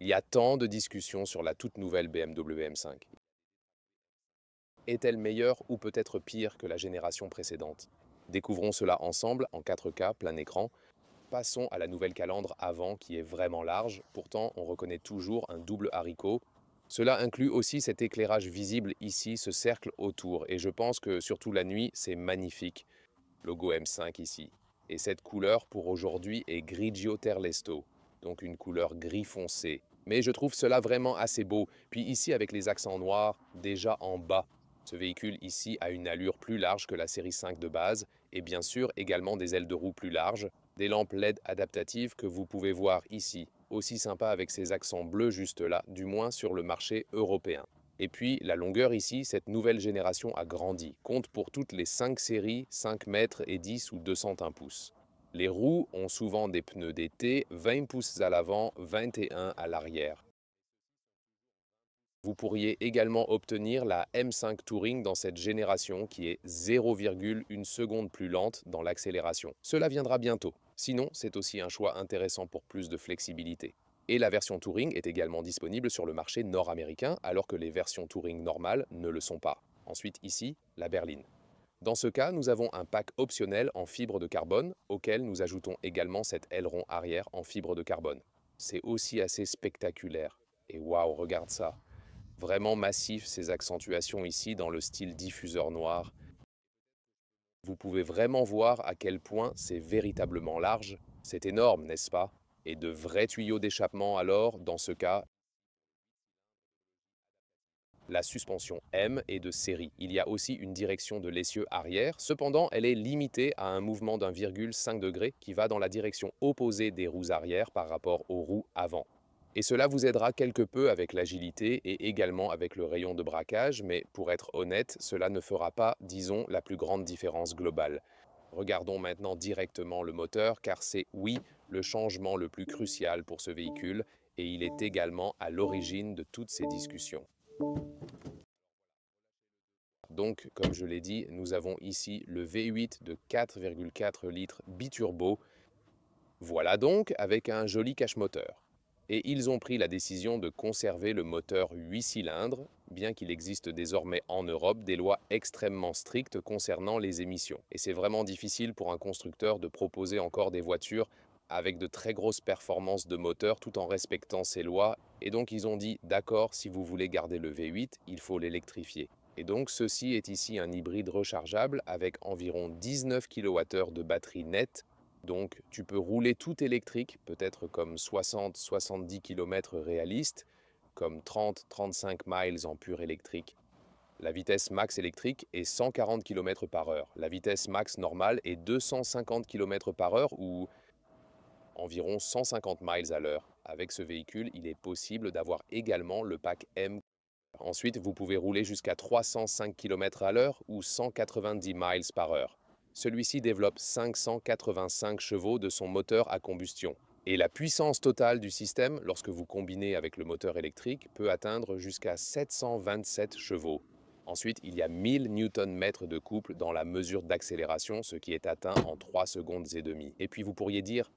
Il y a tant de discussions sur la toute nouvelle BMW M5. Est-elle meilleure ou peut-être pire que la génération précédente? Découvrons cela ensemble en 4K plein écran. Passons à la nouvelle calandre avant qui est vraiment large, pourtant on reconnaît toujours un double haricot. Cela inclut aussi cet éclairage visible ici, ce cercle autour, et je pense que surtout la nuit, c'est magnifique. Logo M5 ici. Et cette couleur pour aujourd'hui est Grigio Terlesto, donc une couleur gris foncé. Mais je trouve cela vraiment assez beau. Puis ici avec les accents noirs déjà en bas. Ce véhicule ici a une allure plus large que la série 5 de base et bien sûr également des ailes de roue plus larges, des lampes LED adaptatives que vous pouvez voir ici, aussi sympa avec ces accents bleus juste là, du moins sur le marché européen. Et puis, la longueur ici, cette nouvelle génération a grandi, compte pour toutes les 5 séries, 5 mètres et 10 ou 201 pouces. Les roues ont souvent des pneus d'été, 20 pouces à l'avant, 21 à l'arrière. Vous pourriez également obtenir la M5 Touring dans cette génération qui est 0,1 seconde plus lente dans l'accélération. Cela viendra bientôt. Sinon, c'est aussi un choix intéressant pour plus de flexibilité. Et la version Touring est également disponible sur le marché nord-américain alors que les versions Touring normales ne le sont pas. Ensuite ici, la berline. Dans ce cas, nous avons un pack optionnel en fibre de carbone auquel nous ajoutons également cet aileron arrière en fibre de carbone. C'est aussi assez spectaculaire. Et waouh, regarde ça! Vraiment massif ces accentuations ici dans le style diffuseur noir. Vous pouvez vraiment voir à quel point c'est véritablement large. C'est énorme, n'est-ce pas? Et de vrais tuyaux d'échappement alors, dans ce cas, la suspension M est de série. Il y a aussi une direction de l'essieu arrière, cependant elle est limitée à un mouvement d'1,5 degré qui va dans la direction opposée des roues arrière par rapport aux roues avant. Et cela vous aidera quelque peu avec l'agilité et également avec le rayon de braquage, mais pour être honnête, cela ne fera pas, disons, la plus grande différence globale. Regardons maintenant directement le moteur, car c'est, oui, le changement le plus crucial pour ce véhicule, et il est également à l'origine de toutes ces discussions. Donc, comme je l'ai dit, nous avons ici le V8 de 4,4 litres biturbo. Voilà donc avec un joli cache-moteur. Et ils ont pris la décision de conserver le moteur 8 cylindres, bien qu'il existe désormais en Europe des lois extrêmement strictes concernant les émissions. Et c'est vraiment difficile pour un constructeur de proposer encore des voitures avec de très grosses performances de moteur tout en respectant ces lois. Et donc ils ont dit, d'accord, si vous voulez garder le V8, il faut l'électrifier. Et donc ceci est ici un hybride rechargeable avec environ 19 kWh de batterie nette. Donc tu peux rouler tout électrique, peut-être comme 60-70 km réaliste, comme 30-35 miles en pur électrique. La vitesse max électrique est 140 km par heure. La vitesse max normale est 250 km par heure ou environ 150 miles à l'heure. Avec ce véhicule, il est possible d'avoir également le pack M. Ensuite, vous pouvez rouler jusqu'à 305 km à l'heure ou 190 miles par heure. Celui-ci développe 585 chevaux de son moteur à combustion. Et la puissance totale du système, lorsque vous combinez avec le moteur électrique, peut atteindre jusqu'à 727 chevaux. Ensuite, il y a 1000 Nm de couple dans la mesure d'accélération, ce qui est atteint en 3 secondes et demie. Et puis vous pourriez dire,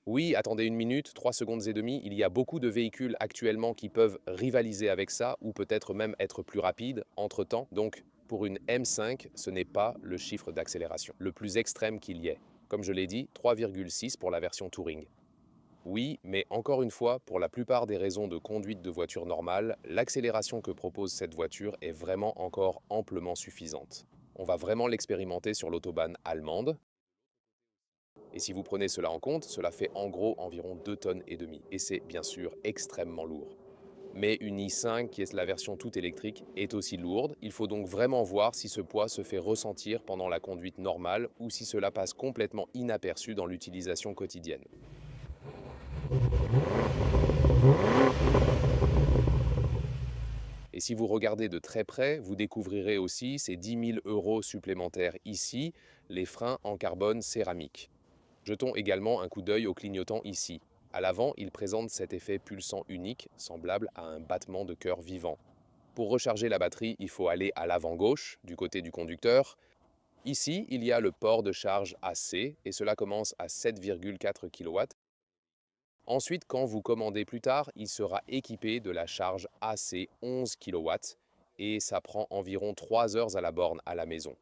oui, attendez une minute, 3 secondes et demie, il y a beaucoup de véhicules actuellement qui peuvent rivaliser avec ça, ou peut-être même être plus rapides entre-temps. Donc, pour une M5, ce n'est pas le chiffre d'accélération le plus extrême qu'il y ait. Comme je l'ai dit, 3,6 pour la version Touring. Oui, mais encore une fois, pour la plupart des raisons de conduite de voiture normale, l'accélération que propose cette voiture est vraiment encore amplement suffisante. On va vraiment l'expérimenter sur l'autobahn allemande. Et si vous prenez cela en compte, cela fait en gros environ 2 tonnes et demie. Et c'est bien sûr extrêmement lourd. Mais une i5, qui est la version toute électrique, est aussi lourde. Il faut donc vraiment voir si ce poids se fait ressentir pendant la conduite normale ou si cela passe complètement inaperçu dans l'utilisation quotidienne. Et si vous regardez de très près, vous découvrirez aussi ces 10 000 € supplémentaires ici, les freins en carbone céramique. Jetons également un coup d'œil au clignotant ici. À l'avant, il présente cet effet pulsant unique, semblable à un battement de cœur vivant. Pour recharger la batterie, il faut aller à l'avant gauche, du côté du conducteur. Ici, il y a le port de charge AC, et cela commence à 7,4 kW. Ensuite, quand vous commandez plus tard, il sera équipé de la charge AC 11 kW et ça prend environ 3 heures à la borne à la maison.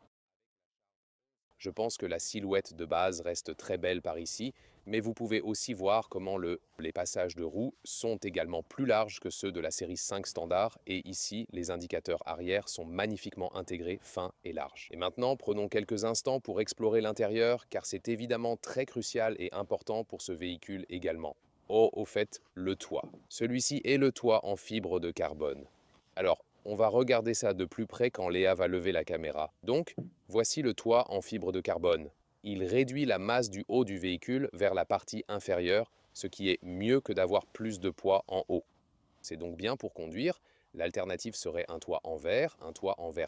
Je pense que la silhouette de base reste très belle par ici, mais vous pouvez aussi voir comment les passages de roues sont également plus larges que ceux de la série 5 standard, et ici, les indicateurs arrière sont magnifiquement intégrés, fins et larges. Et maintenant, prenons quelques instants pour explorer l'intérieur, car c'est évidemment très crucial et important pour ce véhicule également. Oh, au fait, le toit. Celui-ci est le toit en fibre de carbone. Alors, on va regarder ça de plus près quand Léa va lever la caméra. Donc, voici le toit en fibre de carbone. Il réduit la masse du haut du véhicule vers la partie inférieure, ce qui est mieux que d'avoir plus de poids en haut. C'est donc bien pour conduire. L'alternative serait un toit en verre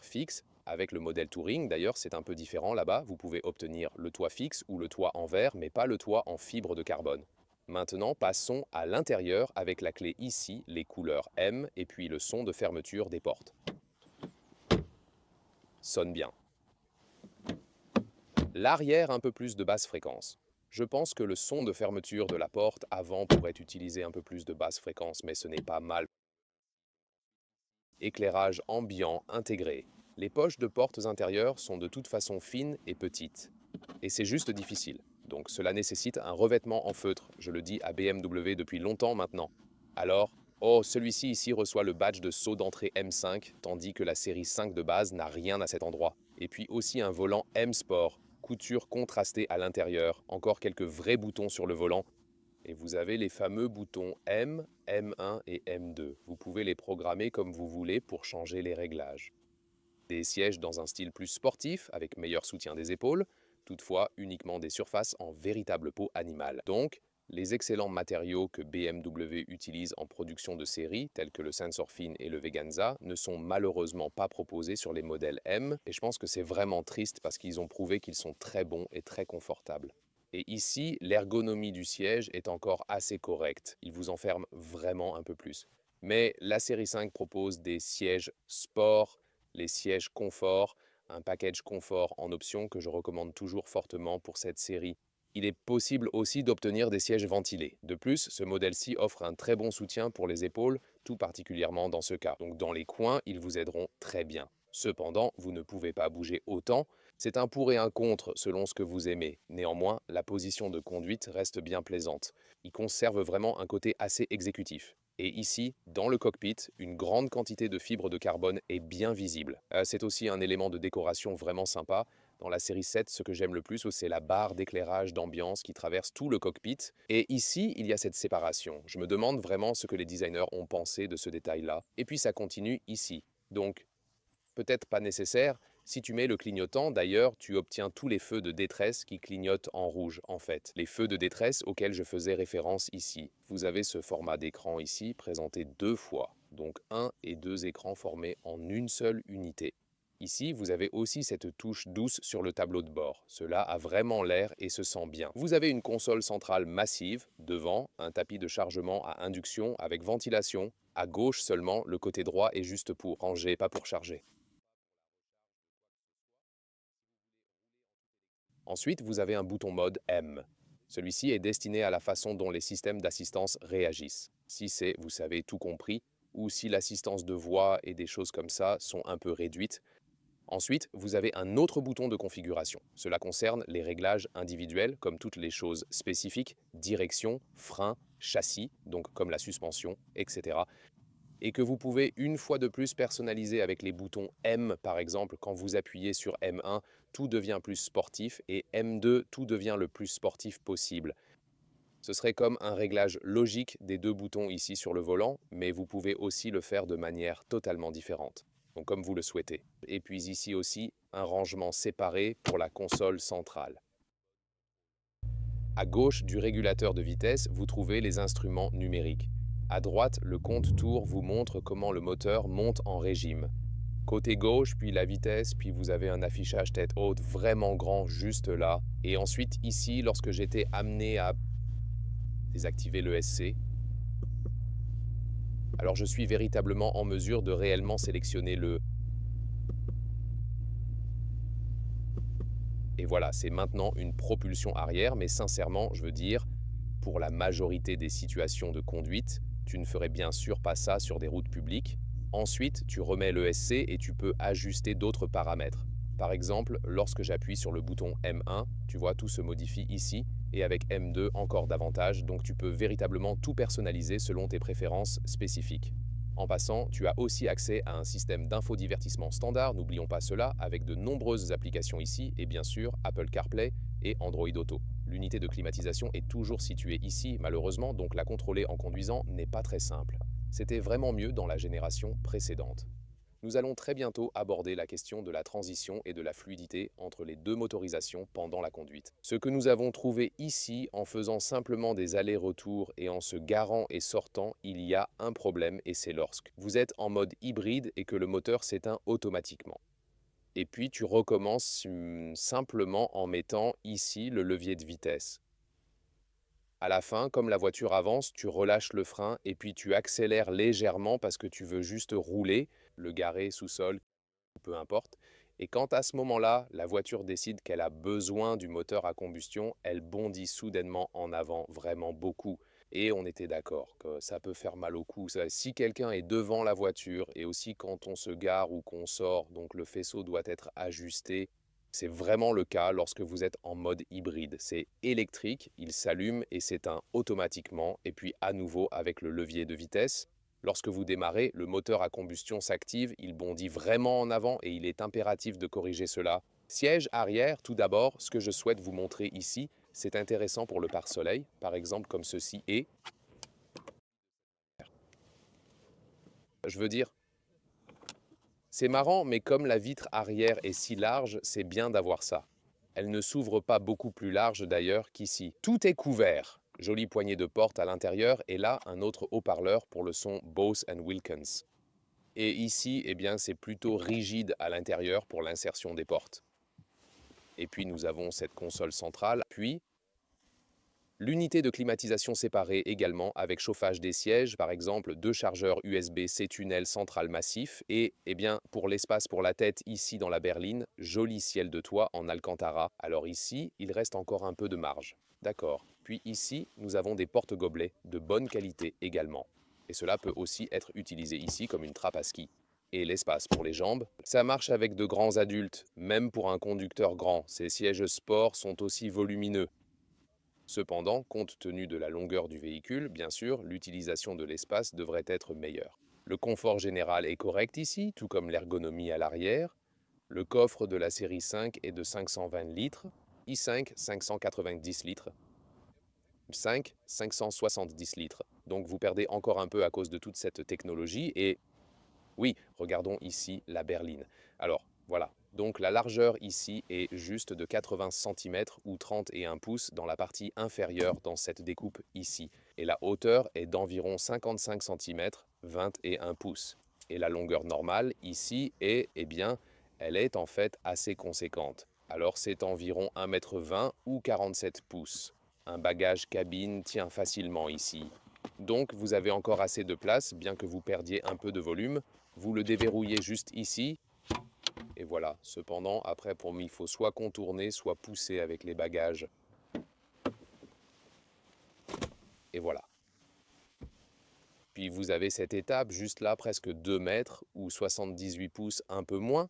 fixe. Avec le modèle Touring, d'ailleurs, c'est un peu différent là-bas. Vous pouvez obtenir le toit fixe ou le toit en verre, mais pas le toit en fibre de carbone. Maintenant, passons à l'intérieur avec la clé ici, les couleurs M et puis le son de fermeture des portes. Sonne bien. L'arrière un peu plus de basse fréquence. Je pense que le son de fermeture de la porte avant pourrait utiliser un peu plus de basse fréquence, mais ce n'est pas mal. Éclairage ambiant intégré. Les poches de portes intérieures sont de toute façon fines et petites. Et c'est juste difficile. Donc cela nécessite un revêtement en feutre, je le dis à BMW depuis longtemps maintenant. Alors, oh, celui-ci ici reçoit le badge de saut d'entrée M5, tandis que la série 5 de base n'a rien à cet endroit. Et puis aussi un volant M Sport, couture contrastée à l'intérieur, encore quelques vrais boutons sur le volant. Et vous avez les fameux boutons M, M1 et M2. Vous pouvez les programmer comme vous voulez pour changer les réglages. Des sièges dans un style plus sportif, avec meilleur soutien des épaules, toutefois uniquement des surfaces en véritable peau animale. Donc, les excellents matériaux que BMW utilise en production de série, tels que le Sensorfin et le Veganza, ne sont malheureusement pas proposés sur les modèles M, et je pense que c'est vraiment triste parce qu'ils ont prouvé qu'ils sont très bons et très confortables. Et ici, l'ergonomie du siège est encore assez correcte. Il vous enferme vraiment un peu plus. Mais la série 5 propose des sièges sport, les sièges confort, un package confort en option que je recommande toujours fortement pour cette série. Il est possible aussi d'obtenir des sièges ventilés. De plus, ce modèle-ci offre un très bon soutien pour les épaules, tout particulièrement dans ce cas. Donc dans les coins, ils vous aideront très bien. Cependant, vous ne pouvez pas bouger autant. C'est un pour et un contre selon ce que vous aimez. Néanmoins, la position de conduite reste bien plaisante. Il conserve vraiment un côté assez exécutif. Et ici, dans le cockpit, une grande quantité de fibres de carbone est bien visible. C'est aussi un élément de décoration vraiment sympa. Dans la série 7, ce que j'aime le plus, c'est la barre d'éclairage d'ambiance qui traverse tout le cockpit. Et ici, il y a cette séparation. Je me demande vraiment ce que les designers ont pensé de ce détail-là. Et puis ça continue ici. Donc, peut-être pas nécessaire. Si tu mets le clignotant, d'ailleurs, tu obtiens tous les feux de détresse qui clignotent en rouge, en fait. Les feux de détresse auxquels je faisais référence ici. Vous avez ce format d'écran ici, présenté deux fois. Donc un et deux écrans formés en une seule unité. Ici, vous avez aussi cette touche douce sur le tableau de bord. Cela a vraiment l'air et se sent bien. Vous avez une console centrale massive, devant, un tapis de chargement à induction avec ventilation. À gauche seulement, le côté droit est juste pour ranger, pas pour charger. Ensuite, vous avez un bouton mode M. Celui-ci est destiné à la façon dont les systèmes d'assistance réagissent. Si c'est, vous savez, tout compris, ou si l'assistance de voix et des choses comme ça sont un peu réduites. Ensuite, vous avez un autre bouton de configuration. Cela concerne les réglages individuels, comme toutes les choses spécifiques, direction, frein, châssis, donc comme la suspension, etc. Et que vous pouvez une fois de plus personnaliser avec les boutons M par exemple. Quand vous appuyez sur M1, tout devient plus sportif et M2, tout devient le plus sportif possible. Ce serait comme un réglage logique des deux boutons ici sur le volant, mais vous pouvez aussi le faire de manière totalement différente, donc comme vous le souhaitez. Et puis ici aussi, un rangement séparé pour la console centrale. À gauche du régulateur de vitesse, vous trouvez les instruments numériques. À droite, le compte-tours vous montre comment le moteur monte en régime. Côté gauche, puis la vitesse, puis vous avez un affichage tête haute vraiment grand juste là. Et ensuite ici, lorsque j'étais amené à désactiver le SC, alors je suis véritablement en mesure de réellement sélectionner le... Et voilà, c'est maintenant une propulsion arrière, mais sincèrement, je veux dire, pour la majorité des situations de conduite. Tu ne ferais bien sûr pas ça sur des routes publiques. Ensuite, tu remets l'ESC et tu peux ajuster d'autres paramètres. Par exemple, lorsque j'appuie sur le bouton M1, tu vois, tout se modifie ici, et avec M2 encore davantage, donc tu peux véritablement tout personnaliser selon tes préférences spécifiques. En passant, tu as aussi accès à un système d'infodivertissement standard, n'oublions pas cela, avec de nombreuses applications ici, et bien sûr Apple CarPlay et Android Auto. L'unité de climatisation est toujours située ici, malheureusement, donc la contrôler en conduisant n'est pas très simple. C'était vraiment mieux dans la génération précédente. Nous allons très bientôt aborder la question de la transition et de la fluidité entre les deux motorisations pendant la conduite. Ce que nous avons trouvé ici, en faisant simplement des allers-retours et en se garant et sortant, il y a un problème et c'est lorsque vous êtes en mode hybride et que le moteur s'éteint automatiquement. Et puis tu recommences simplement en mettant ici le levier de vitesse. À la fin, comme la voiture avance, tu relâches le frein et puis tu accélères légèrement parce que tu veux juste rouler, le garer sous-sol, peu importe. Et quand à ce moment-là, la voiture décide qu'elle a besoin du moteur à combustion, elle bondit soudainement en avant, vraiment beaucoup. Et on était d'accord que ça peut faire mal au cou. Si quelqu'un est devant la voiture et aussi quand on se gare ou qu'on sort, donc le faisceau doit être ajusté. C'est vraiment le cas lorsque vous êtes en mode hybride. C'est électrique, il s'allume et s'éteint automatiquement. Et puis à nouveau avec le levier de vitesse. Lorsque vous démarrez, le moteur à combustion s'active, il bondit vraiment en avant et il est impératif de corriger cela. Siège arrière, tout d'abord, ce que je souhaite vous montrer ici, c'est intéressant pour le pare-soleil, par exemple comme ceci est. Je veux dire, c'est marrant, mais comme la vitre arrière est si large, c'est bien d'avoir ça. Elle ne s'ouvre pas beaucoup plus large d'ailleurs qu'ici. Tout est couvert. Jolie poignée de porte à l'intérieur et là, un autre haut-parleur pour le son Bose & Wilkins. Et ici, eh bien, c'est plutôt rigide à l'intérieur pour l'insertion des portes. Et puis, nous avons cette console centrale. Puis, l'unité de climatisation séparée également avec chauffage des sièges, par exemple 2 chargeurs USB-C tunnel central massif et eh bien, pour l'espace pour la tête ici dans la berline, joli ciel de toit en Alcantara. Alors ici, il reste encore un peu de marge. D'accord. Puis ici, nous avons des porte-gobelets de bonne qualité également. Et cela peut aussi être utilisé ici comme une trappe à ski. Et l'espace pour les jambes, ça marche avec de grands adultes, même pour un conducteur grand. Ces sièges sport sont aussi volumineux. Cependant, compte tenu de la longueur du véhicule, bien sûr, l'utilisation de l'espace devrait être meilleure. Le confort général est correct ici, tout comme l'ergonomie à l'arrière. Le coffre de la série 5 est de 520 litres, i5 590 litres, 5 570 litres. Donc vous perdez encore un peu à cause de toute cette technologie et oui, regardons ici la berline. Alors voilà, donc la largeur ici est juste de 80 cm ou 31 pouces dans la partie inférieure dans cette découpe ici. Et la hauteur est d'environ 55 cm, 21 pouces. Et la longueur normale ici est, eh bien, elle est en fait assez conséquente. Alors c'est environ 1,20 m ou 47 pouces. Un bagage cabine tient facilement ici. Donc vous avez encore assez de place, bien que vous perdiez un peu de volume. Vous le déverrouillez juste ici. Et voilà. Cependant, après, pour moi, il faut soit contourner, soit pousser avec les bagages. Et voilà. Puis vous avez cette étape juste là, presque 2 mètres ou 78 pouces, un peu moins.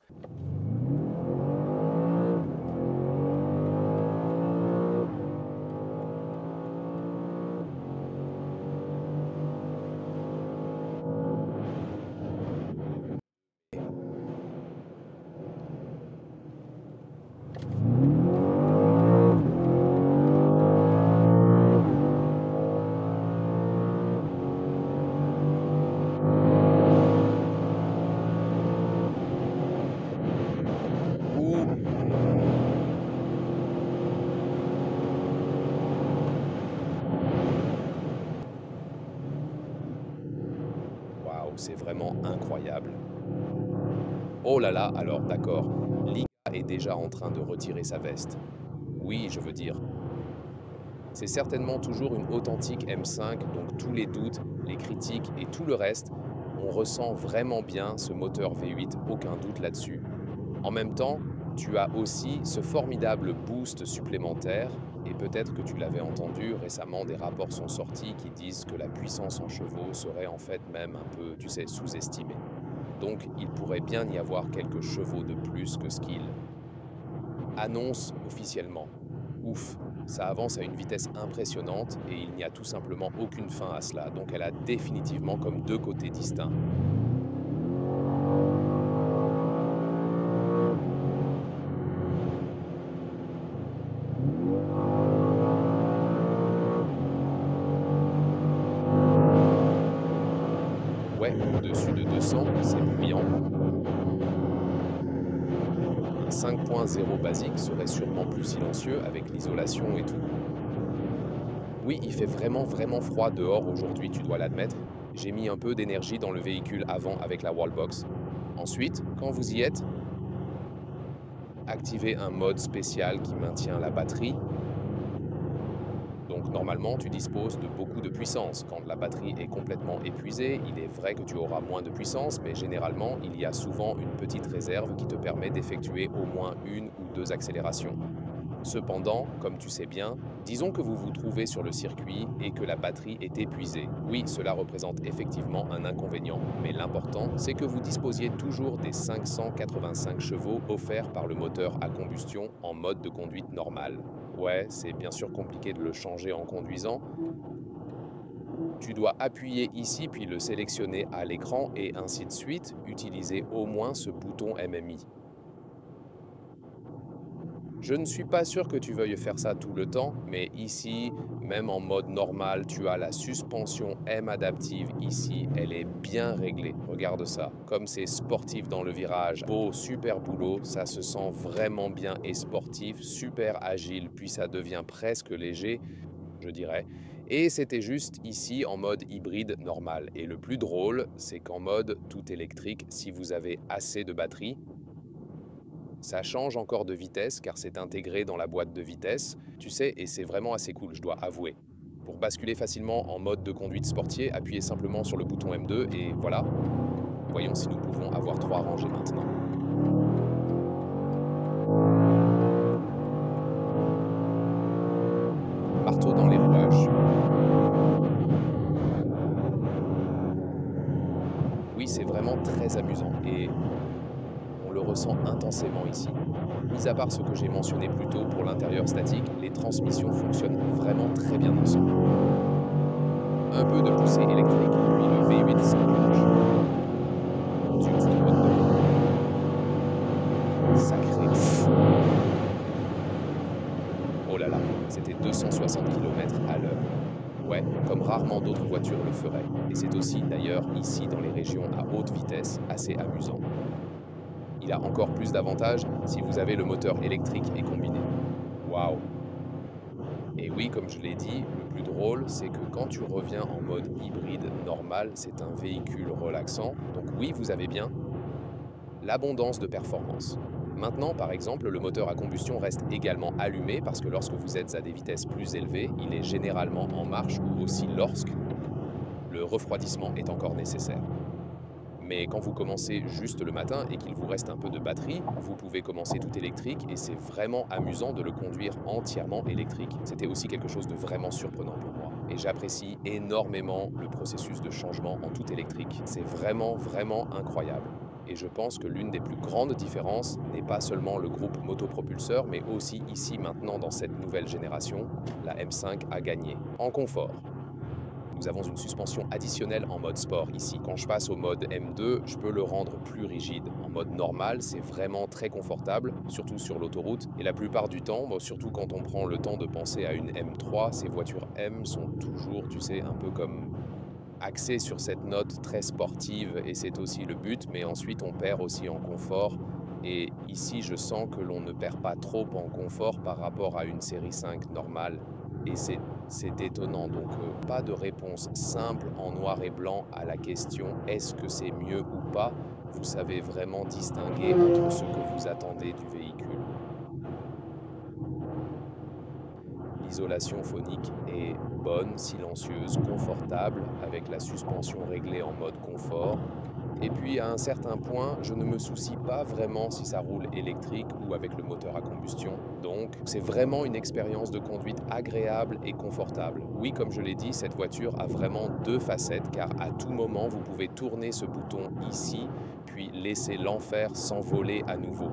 Waouh, c'est vraiment incroyable. Oh là là, alors d'accord, l'IA est déjà en train de retirer sa veste. Oui, je veux dire. C'est certainement toujours une authentique M5, donc tous les doutes, les critiques et tout le reste, on ressent vraiment bien ce moteur V8, aucun doute là-dessus. En même temps, tu as aussi ce formidable boost supplémentaire Et peut-être que tu l'avais entendu, récemment des rapports sont sortis qui disent que la puissance en chevaux serait en fait même un peu, tu sais, sous-estimée. Donc il pourrait bien y avoir quelques chevaux de plus que ce qu'il annonce officiellement. Ouf, ça avance à une vitesse impressionnante et il n'y a tout simplement aucune fin à cela, donc elle a définitivement comme deux côtés distincts. Ouais, au-dessus de 200, c'est bruyant. Un 5.0 basique serait sûrement plus silencieux avec l'isolation et tout. Oui, il fait vraiment froid dehors aujourd'hui, tu dois l'admettre. J'ai mis un peu d'énergie dans le véhicule avant avec la wallbox. Ensuite, quand vous y êtes, activez un mode spécial qui maintient la batterie. Donc normalement, tu disposes de beaucoup de puissance. Quand la batterie est complètement épuisée, il est vrai que tu auras moins de puissance, mais généralement, il y a souvent une petite réserve qui te permet d'effectuer au moins une ou deux accélérations. Cependant, comme tu sais bien, disons que vous vous trouvez sur le circuit et que la batterie est épuisée. Oui, cela représente effectivement un inconvénient, mais l'important, c'est que vous disposiez toujours des 585 chevaux offerts par le moteur à combustion en mode de conduite normale. Ouais, c'est bien sûr compliqué de le changer en conduisant. Tu dois appuyer ici puis le sélectionner à l'écran et ainsi de suite, utiliser au moins ce bouton MMI. Je ne suis pas sûr que tu veuilles faire ça tout le temps, mais ici, même en mode normal, tu as la suspension M adaptive ici, elle est bien réglée. Regarde ça, comme c'est sportif dans le virage. Beau, super boulot, ça se sent vraiment bien et sportif, super agile, puis ça devient presque léger, je dirais. Et c'était juste ici en mode hybride normal. Et le plus drôle, c'est qu'en mode tout électrique, si vous avez assez de batterie, ça change encore de vitesse car c'est intégré dans la boîte de vitesse, tu sais, et c'est vraiment assez cool, je dois avouer. Pour basculer facilement en mode de conduite sportier, appuyez simplement sur le bouton M2 et voilà. Voyons si nous pouvons avoir 3 rangées maintenant. Marteau dans les rouages. Oui, c'est vraiment très amusant et on le ressent intensément ici. Mis à part ce que j'ai mentionné plus tôt pour l'intérieur statique, les transmissions fonctionnent vraiment très bien ensemble. Un peu de poussée électrique, puis le V8 s'enclenche. Mon Dieu, c'est une boîte de sacré fou. Oh là là, c'était 260 km à l'heure. Ouais, comme rarement d'autres voitures le feraient. Et c'est aussi, d'ailleurs, ici dans les régions à haute vitesse, assez amusant. Il a encore plus d'avantages si vous avez le moteur électrique et combiné. Waouh! Et oui, comme je l'ai dit, le plus drôle, c'est que quand tu reviens en mode hybride normal, c'est un véhicule relaxant. Donc oui, vous avez bien l'abondance de performance. Maintenant, par exemple, le moteur à combustion reste également allumé parce que lorsque vous êtes à des vitesses plus élevées, il est généralement en marche ou aussi lorsque le refroidissement est encore nécessaire. Mais quand vous commencez juste le matin et qu'il vous reste un peu de batterie, vous pouvez commencer tout électrique et c'est vraiment amusant de le conduire entièrement électrique. C'était aussi quelque chose de vraiment surprenant pour moi. Et j'apprécie énormément le processus de changement en tout électrique. C'est vraiment incroyable. Et je pense que l'une des plus grandes différences n'est pas seulement le groupe motopropulseur, mais aussi ici maintenant dans cette nouvelle génération, la M5 a gagné en confort. Nous avons une suspension additionnelle en mode sport ici. Quand je passe au mode M2, je peux le rendre plus rigide. En mode normal, c'est vraiment très confortable, surtout sur l'autoroute. Et la plupart du temps, surtout quand on prend le temps de penser à une M3, ces voitures M sont toujours, tu sais, un peu comme axées sur cette note très sportive. Et c'est aussi le but, mais ensuite on perd aussi en confort. Et ici, je sens que l'on ne perd pas trop en confort par rapport à une série 5 normale. Et c'est étonnant, donc pas de réponse simple en noir et blanc à la question est-ce que c'est mieux ou pas. Vous savez vraiment distinguer entre ce que vous attendez du véhicule. L'isolation phonique est bonne, silencieuse, confortable, avec la suspension réglée en mode confort. Et puis à un certain point, je ne me soucie pas vraiment si ça roule électrique ou avec le moteur à combustion. Donc c'est vraiment une expérience de conduite agréable et confortable. Oui, comme je l'ai dit, cette voiture a vraiment deux facettes car à tout moment, vous pouvez tourner ce bouton ici, puis laisser l'enfer s'envoler à nouveau.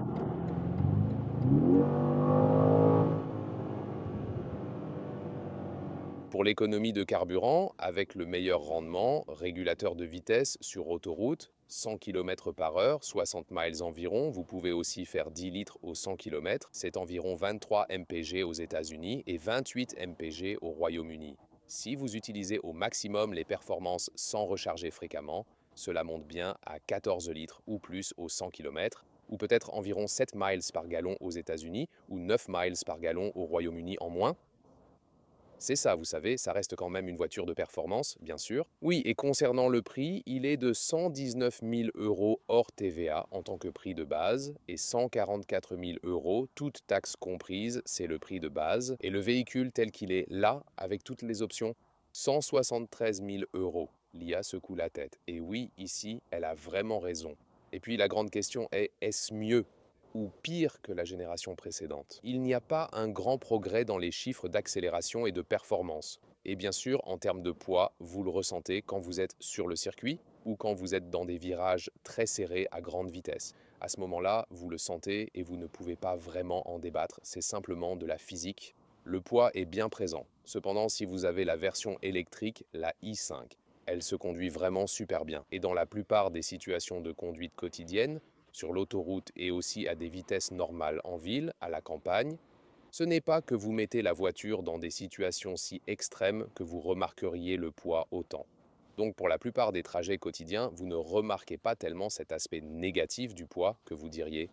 Pour l'économie de carburant, avec le meilleur rendement, régulateur de vitesse sur autoroute, 100 km/h, 60 miles environ, vous pouvez aussi faire 10 litres au 100 km, c'est environ 23 mpg aux États-Unis et 28 mpg au Royaume-Uni. Si vous utilisez au maximum les performances sans recharger fréquemment, cela monte bien à 14 litres ou plus au 100 km, ou peut-être environ 7 miles par gallon aux États-Unis ou 9 miles par gallon au Royaume-Uni en moins. C'est ça, vous savez, ça reste quand même une voiture de performance, bien sûr. Oui, et concernant le prix, il est de 119 000 € hors TVA en tant que prix de base et 144 000 €, toutes taxes comprises, c'est le prix de base. Et le véhicule tel qu'il est là, avec toutes les options, 173 000 €. L'IA secoue la tête. Et oui, ici, elle a vraiment raison. Et puis la grande question est, est-ce mieux ou pire que la génération précédente? Il n'y a pas un grand progrès dans les chiffres d'accélération et de performance. Et bien sûr, en termes de poids, vous le ressentez quand vous êtes sur le circuit ou quand vous êtes dans des virages très serrés à grande vitesse. À ce moment-là, vous le sentez et vous ne pouvez pas vraiment en débattre, c'est simplement de la physique. Le poids est bien présent. Cependant, si vous avez la version électrique, la i5, elle se conduit vraiment super bien. Et dans la plupart des situations de conduite quotidienne, sur l'autoroute et aussi à des vitesses normales en ville, à la campagne, ce n'est pas que vous mettez la voiture dans des situations si extrêmes que vous remarqueriez le poids autant. Donc pour la plupart des trajets quotidiens, vous ne remarquez pas tellement cet aspect négatif du poids que vous diriez.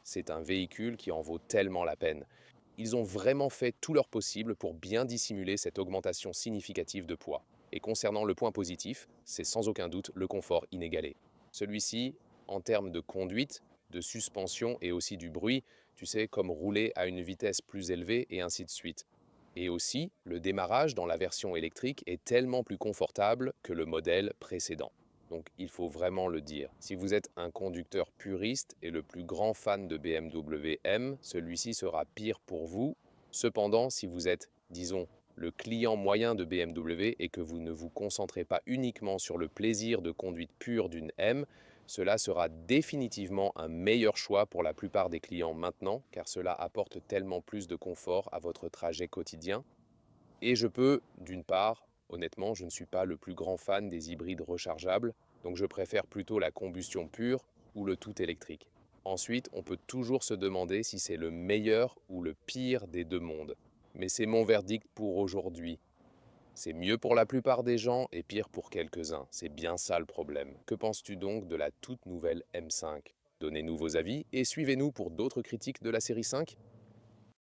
C'est un véhicule qui en vaut tellement la peine. Ils ont vraiment fait tout leur possible pour bien dissimuler cette augmentation significative de poids. Et concernant le point positif, c'est sans aucun doute le confort inégalé. Celui-ci, en termes de conduite, de suspension et aussi du bruit, tu sais, comme rouler à une vitesse plus élevée et ainsi de suite. Et aussi, le démarrage dans la version électrique est tellement plus confortable que le modèle précédent. Donc il faut vraiment le dire. Si vous êtes un conducteur puriste et le plus grand fan de BMW M, celui-ci sera pire pour vous. Cependant, si vous êtes, disons, le client moyen de BMW et que vous ne vous concentrez pas uniquement sur le plaisir de conduite pure d'une M, cela sera définitivement un meilleur choix pour la plupart des clients maintenant, car cela apporte tellement plus de confort à votre trajet quotidien. Et je peux, d'une part, honnêtement, je ne suis pas le plus grand fan des hybrides rechargeables, donc je préfère plutôt la combustion pure ou le tout électrique. Ensuite, on peut toujours se demander si c'est le meilleur ou le pire des deux mondes. Mais c'est mon verdict pour aujourd'hui. C'est mieux pour la plupart des gens et pire pour quelques-uns. C'est bien ça le problème. Que penses-tu donc de la toute nouvelle M5? Donnez-nous vos avis et suivez-nous pour d'autres critiques de la série 5.